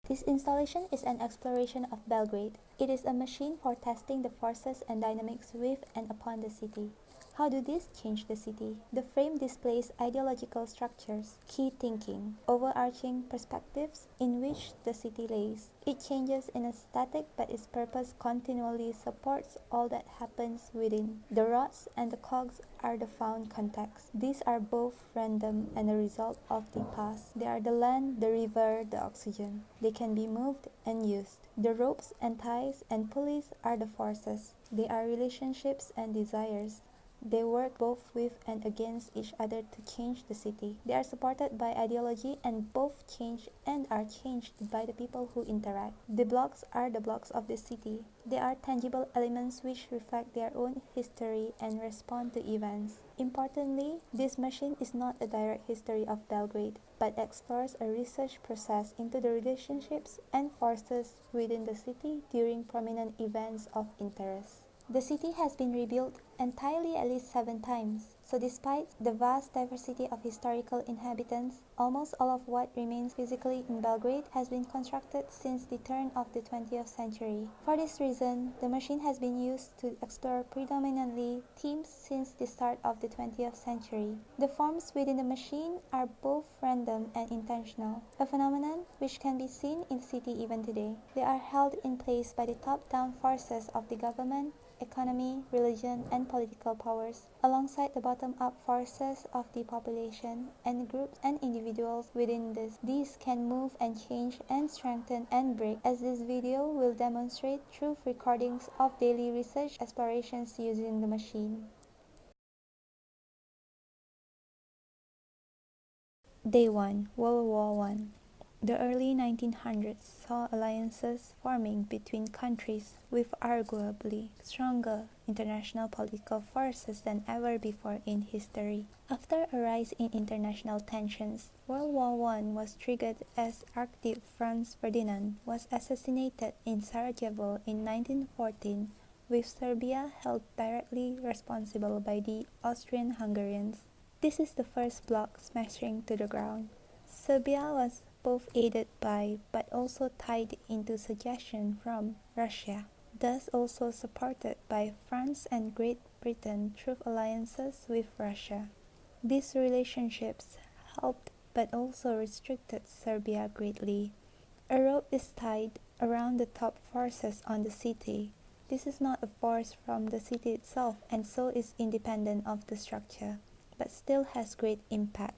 This installation is an exploration of Belgrade. It is a machine for testing the forces and dynamics with and upon the city. How do these change the city? The frame displays ideological structures, key thinking, overarching perspectives in which the city lays. It changes in a static but its purpose continually supports all that happens within. The rods and the cogs are the found context. These are both random and a result of the past. They are the land, the river, the oxygen. They can be moved and used. The ropes and ties and pulleys are the forces. They are relationships and desires. They work both with and against each other to change the city. They are supported by ideology and both change and are changed by the people who interact. The blocks are the blocks of the city. They are tangible elements which reflect their own history and respond to events. Importantly, this machine is not a direct history of Belgrade, but explores a research process into the relationships and forces within the city during prominent events of interest. The city has been rebuilt entirely at least 7 times, so despite the vast diversity of historical inhabitants, almost all of what remains physically in Belgrade has been constructed since the turn of the 20th century. For this reason, the machine has been used to explore predominantly themes since the start of the 20th century. The forms within the machine are both random and intentional, a phenomenon which can be seen in the city even today. They are held in place by the top-down forces of the government, economy, religion, and political powers, alongside the bottom-up forces of the population and groups and individuals within this. These can move and change and strengthen and break, as this video will demonstrate through recordings of daily research explorations using the machine. Day 1. World War I. The early 1900s saw alliances forming between countries with arguably stronger international political forces than ever before in history. After a rise in international tensions, World War I was triggered as Archduke Franz Ferdinand was assassinated in Sarajevo in 1914, with Serbia held directly responsible by the Austrian-Hungarians. This is the first bloc smashing to the ground. Serbia was both aided by but also tied into suggestion from Russia, thus also supported by France and Great Britain through alliances with Russia. These relationships helped but also restricted Serbia greatly. A rope is tied around the top forces on the city. This is not a force from the city itself and so is independent of the structure, but still has great impact.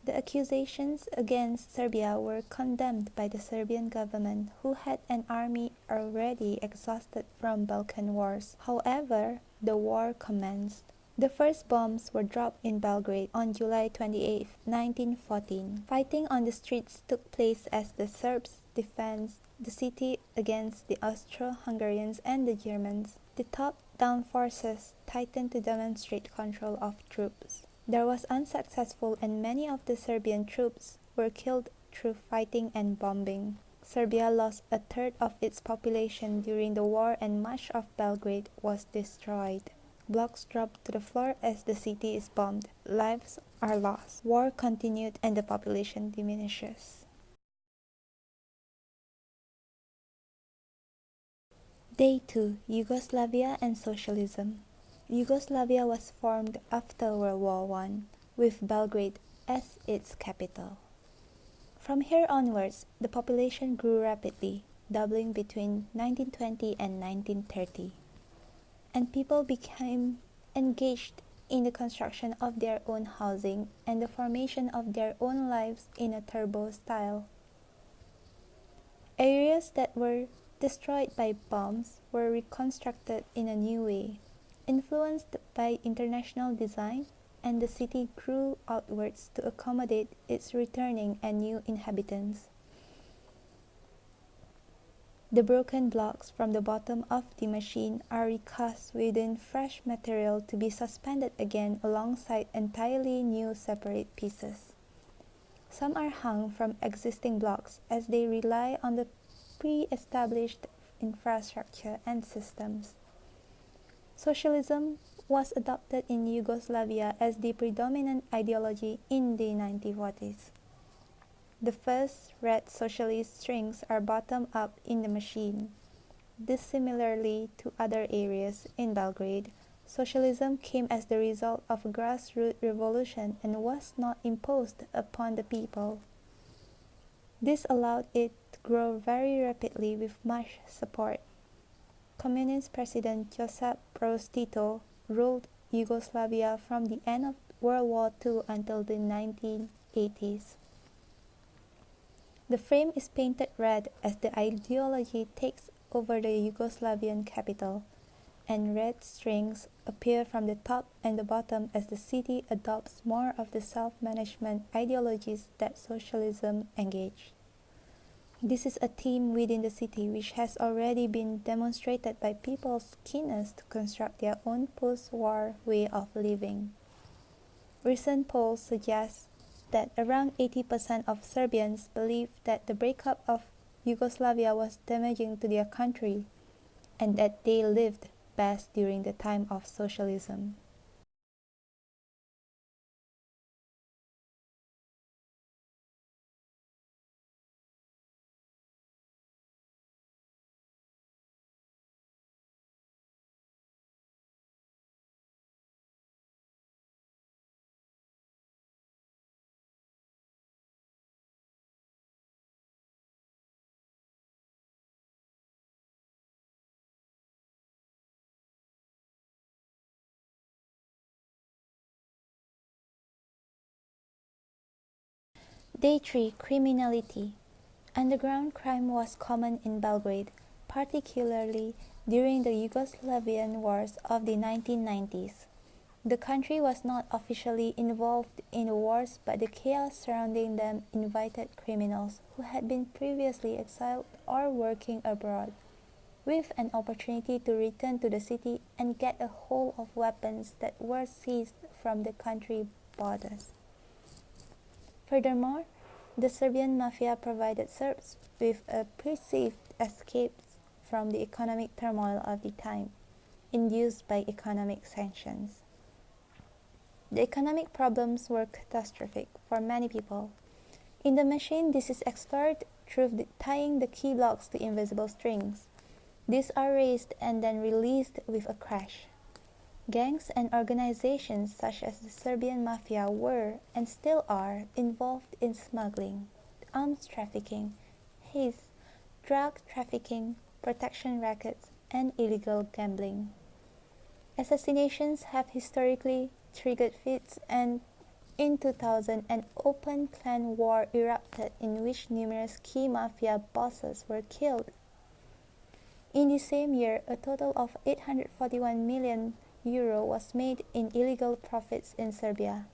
The accusations against Serbia were condemned by the Serbian government, who had an army already exhausted from Balkan wars. However, the war commenced. The first bombs were dropped in Belgrade on July 28, 1914. Fighting on the streets took place as the Serbs defended the city against the Austro-Hungarians and the Germans. The top-down forces tightened to demonstrate control of troops. There was unsuccessful and many of the Serbian troops were killed through fighting and bombing. Serbia lost a third of its population during the war and much of Belgrade was destroyed. Blocks dropped to the floor as the city is bombed. Lives are lost. War continued and the population diminishes. Day 2. Yugoslavia and Socialism. Yugoslavia was formed after World War I, with Belgrade as its capital. From here onwards, the population grew rapidly, doubling between 1920 and 1930, and people became engaged in the construction of their own housing and the formation of their own lives in a turbo style. Areas that were destroyed by bombs were reconstructed in a new way. Influenced by international design, and the city grew outwards to accommodate its returning and new inhabitants. The broken blocks from the bottom of the machine are recast within fresh material to be suspended again alongside entirely new separate pieces. Some are hung from existing blocks as they rely on the pre-established infrastructure and systems. Socialism was adopted in Yugoslavia as the predominant ideology in the 1940s. The first red socialist strings are bottom up in the machine. Dissimilarly to other areas in Belgrade, socialism came as the result of a grassroots revolution and was not imposed upon the people. This allowed it to grow very rapidly with much support. Communist President Josip Broz Tito ruled Yugoslavia from the end of World War II until the 1980s. The frame is painted red as the ideology takes over the Yugoslavian capital, and red strings appear from the top and the bottom as the city adopts more of the self-management ideologies that socialism engaged. This is a theme within the city which has already been demonstrated by people's keenness to construct their own post-war way of living. Recent polls suggest that around 80% of Serbians believe that the breakup of Yugoslavia was damaging to their country, and that they lived best during the time of socialism. Day 3. Criminality. Underground crime was common in Belgrade, particularly during the Yugoslavian wars of the 1990s. The country was not officially involved in the wars, but the chaos surrounding them invited criminals who had been previously exiled or working abroad, with an opportunity to return to the city and get a hold of weapons that were seized from the country borders. Furthermore, the Serbian mafia provided Serbs with a perceived escape from the economic turmoil of the time, induced by economic sanctions. The economic problems were catastrophic for many people. In the machine, this is explored through tying the key blocks to invisible strings. These are raised and then released with a crash. Gangs and organizations such as the Serbian mafia were, and still are, involved in smuggling, arms trafficking, heist, drug trafficking, protection rackets, and illegal gambling. Assassinations have historically triggered fits, and in 2000 an open clan war erupted in which numerous key mafia bosses were killed. In the same year, a total of €841 million was made in illegal profits in Serbia.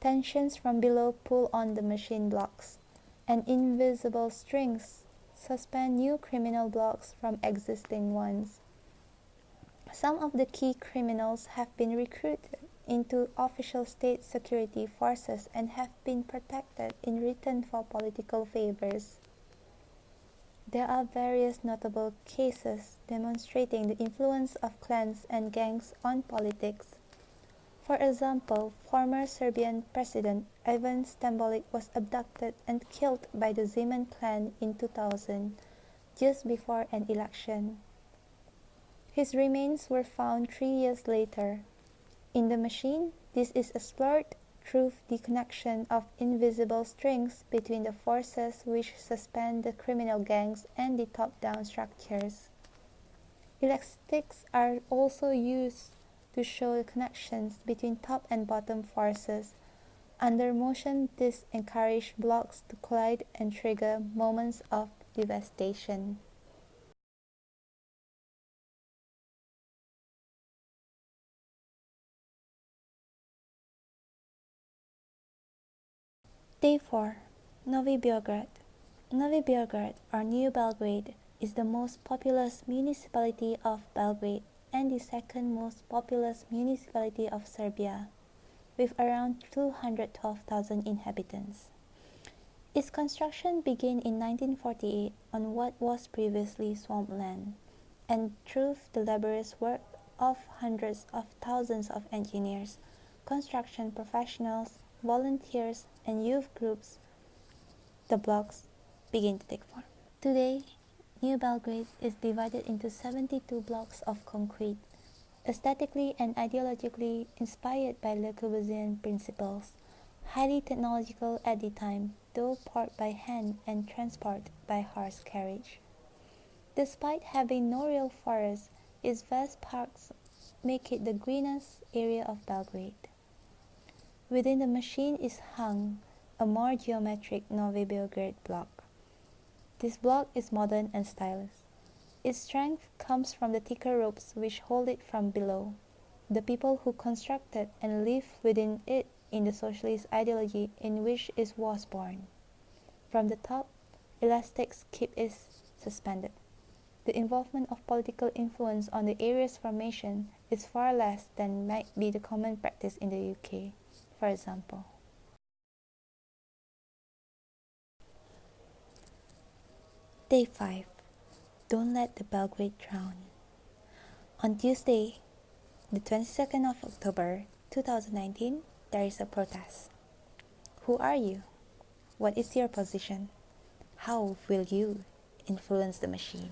Tensions from below pull on the machine blocks, and invisible strings suspend new criminal blocks from existing ones. Some of the key criminals have been recruited into official state security forces and have been protected in return for political favors. There are various notable cases demonstrating the influence of clans and gangs on politics. For example, former Serbian President Ivan Stambolic was abducted and killed by the Zeman clan in 2000, just before an election. His remains were found 3 years later. In the machine, this is explored through the connection of invisible strings between the forces which suspend the criminal gangs and the top-down structures. Elastics are also used to show the connections between top and bottom forces. Under motion, this encourages blocks to collide and trigger moments of devastation. Day 4. Novi Beograd. Novi Beograd, or New Belgrade, is the most populous municipality of Belgrade and the second most populous municipality of Serbia, with around 212,000 inhabitants. Its construction began in 1948 on what was previously swampland, and through the laborious work of hundreds of thousands of engineers, construction professionals, volunteers, and youth groups, the blocks begin to take form. Today, New Belgrade is divided into 72 blocks of concrete, aesthetically and ideologically inspired by Le Corbusian principles, highly technological at the time, though poured by hand and transported by horse carriage. Despite having no real forests, its vast parks make it the greenest area of Belgrade. Within the machine is hung a more geometric Novi Belgrade block. This block is modern and stylish. Its strength comes from the thicker ropes which hold it from below. The people who constructed and lived within it in the socialist ideology in which it was born. From the top, elastics keep it suspended. The involvement of political influence on the area's formation is far less than might be the common practice in the UK, for example. Day 5. Don't let the Belgrade drown. On Tuesday, the 22nd of October 2019, there is a protest. Who are you? What is your position? How will you influence the machine?